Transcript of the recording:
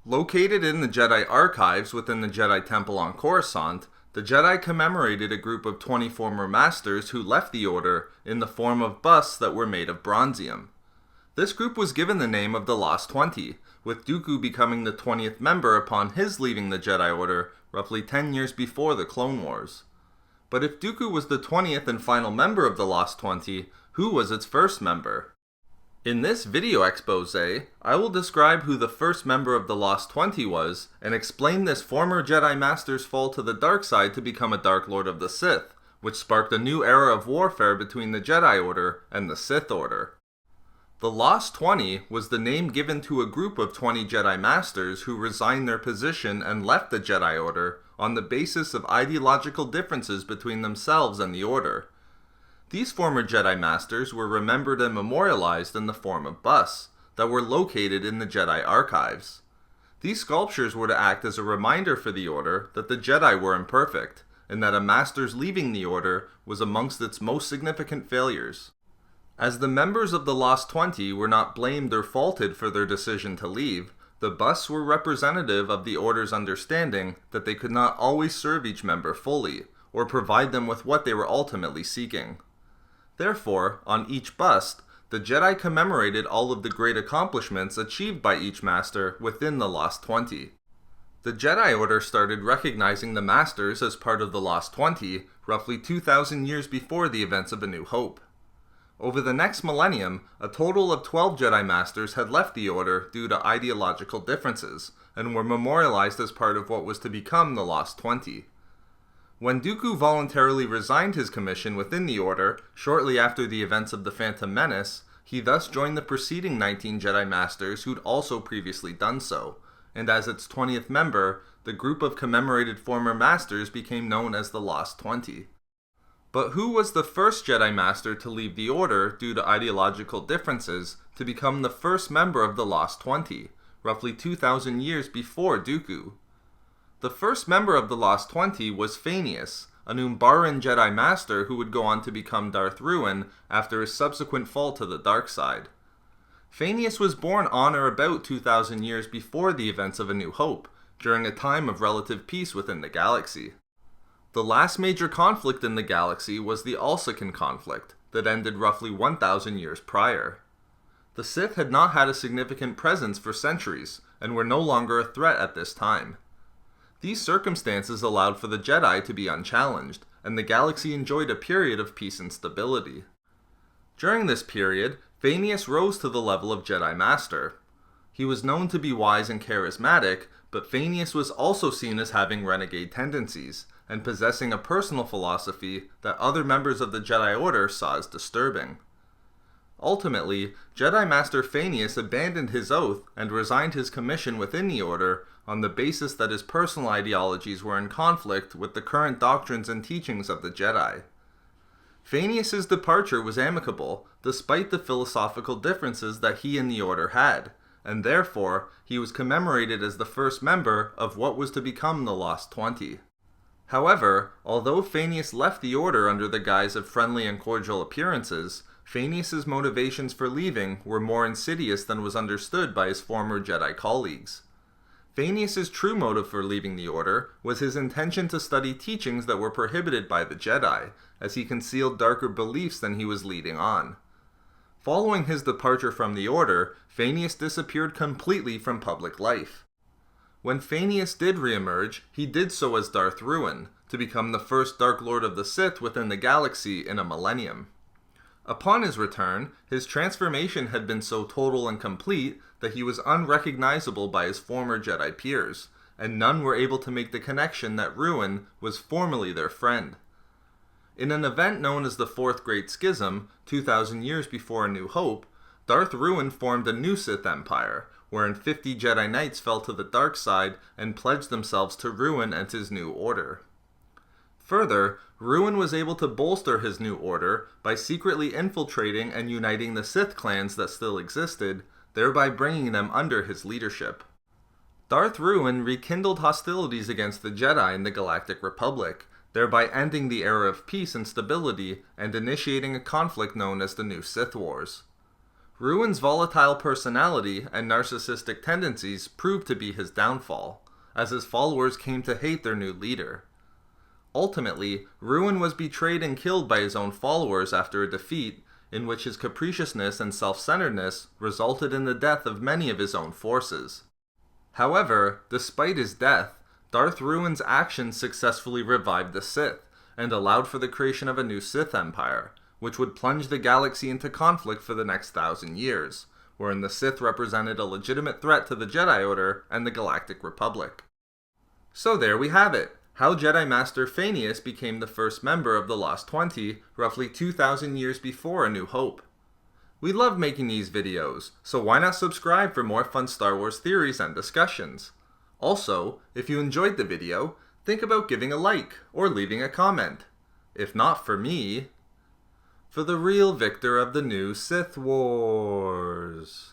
Located in the Jedi archives within the Jedi Temple on Coruscant, the Jedi commemorated a group of 20 former Masters who left the Order in the form of busts that were made of bronzium. This group was given the name of the Lost 20, with Dooku becoming the 20th member upon his leaving the Jedi Order roughly 10 years before the Clone Wars. But if Dooku was the 20th and final member of the Lost 20, who was its first member? In this video expose, I will describe who the first member of the Lost 20 was, and explain this former Jedi Master's fall to the dark side to become a Dark Lord of the Sith, which sparked a new era of warfare between the Jedi Order and the Sith Order. The Lost 20 was the name given to a group of 20 Jedi Masters who resigned their position and left the Jedi Order on the basis of ideological differences between themselves and the Order. These former Jedi Masters were remembered and memorialized in the form of busts that were located in the Jedi archives. These sculptures were to act as a reminder for the Order that the Jedi were imperfect, and that a Master's leaving the Order was amongst its most significant failures. As the members of the Lost 20 were not blamed or faulted for their decision to leave, the busts were representative of the Order's understanding that they could not always serve each member fully, or provide them with what they were ultimately seeking. Therefore, on each bust, the Jedi commemorated all of the great accomplishments achieved by each Master within the Lost 20. The Jedi Order started recognizing the Masters as part of the Lost 20 roughly 2,000 years before the events of A New Hope. Over the next millennium, a total of 12 Jedi Masters had left the Order due to ideological differences, and were memorialized as part of what was to become the Lost 20. When Dooku voluntarily resigned his commission within the Order shortly after the events of the Phantom Menace, he thus joined the preceding 19 Jedi Masters who'd also previously done so, and as its 20th member, the group of commemorated former Masters became known as the Lost 20. But who was the first Jedi Master to leave the Order due to ideological differences to become the first member of the Lost 20, roughly 2,000 years before Dooku? The first member of the Lost 20 was Phaneus, a Numbaran Jedi Master who would go on to become Darth Ruin after his subsequent fall to the dark side. Phaneus was born on or about 2,000 years before the events of A New Hope, during a time of relative peace within the galaxy. The last major conflict in the galaxy was the Alsacan conflict, that ended roughly 1,000 years prior. The Sith had not had a significant presence for centuries, and were no longer a threat at this time. These circumstances allowed for the Jedi to be unchallenged, and the galaxy enjoyed a period of peace and stability. During this period, Phaneus rose to the level of Jedi Master. He was known to be wise and charismatic, but Phaneus was also seen as having renegade tendencies, and possessing a personal philosophy that other members of the Jedi Order saw as disturbing. Ultimately, Jedi Master Phaneus abandoned his oath and resigned his commission within the Order on the basis that his personal ideologies were in conflict with the current doctrines and teachings of the Jedi. Phaneus's departure was amicable, despite the philosophical differences that he and the Order had, and therefore he was commemorated as the first member of what was to become the Lost 20. However, although Phaneus left the Order under the guise of friendly and cordial appearances, Phaneus's motivations for leaving were more insidious than was understood by his former Jedi colleagues. Phaneus's true motive for leaving the Order was his intention to study teachings that were prohibited by the Jedi, as he concealed darker beliefs than he was leading on. Following his departure from the Order, Phaneus disappeared completely from public life. When Phaneus did reemerge, he did so as Darth Ruin, to become the first Dark Lord of the Sith within the galaxy in a millennium. Upon his return, his transformation had been so total and complete that he was unrecognizable by his former Jedi peers, and none were able to make the connection that Ruin was formerly their friend. In an event known as the Fourth Great Schism, 2,000 years before A New Hope, Darth Ruin formed a new Sith Empire, wherein 50 Jedi Knights fell to the dark side and pledged themselves to Ruin and his new order. Further, Ruin was able to bolster his new order by secretly infiltrating and uniting the Sith clans that still existed, thereby bringing them under his leadership. Darth Ruin rekindled hostilities against the Jedi in the Galactic Republic, thereby ending the era of peace and stability and initiating a conflict known as the New Sith Wars. Ruin's volatile personality and narcissistic tendencies proved to be his downfall, as his followers came to hate their new leader. Ultimately, Ruin was betrayed and killed by his own followers after a defeat in which his capriciousness and self-centeredness resulted in the death of many of his own forces. However, despite his death, Darth Ruin's actions successfully revived the Sith, and allowed for the creation of a new Sith Empire, which would plunge the galaxy into conflict for the next 1,000 years, wherein the Sith represented a legitimate threat to the Jedi Order and the Galactic Republic. So there we have it, how Jedi Master Phaneus became the first member of the Lost 20, roughly 2,000 years before A New Hope. We love making these videos, so why not subscribe for more fun Star Wars theories and discussions? Also, if you enjoyed the video, think about giving a like or leaving a comment. If not for me, for the real victor of the new Sith Wars.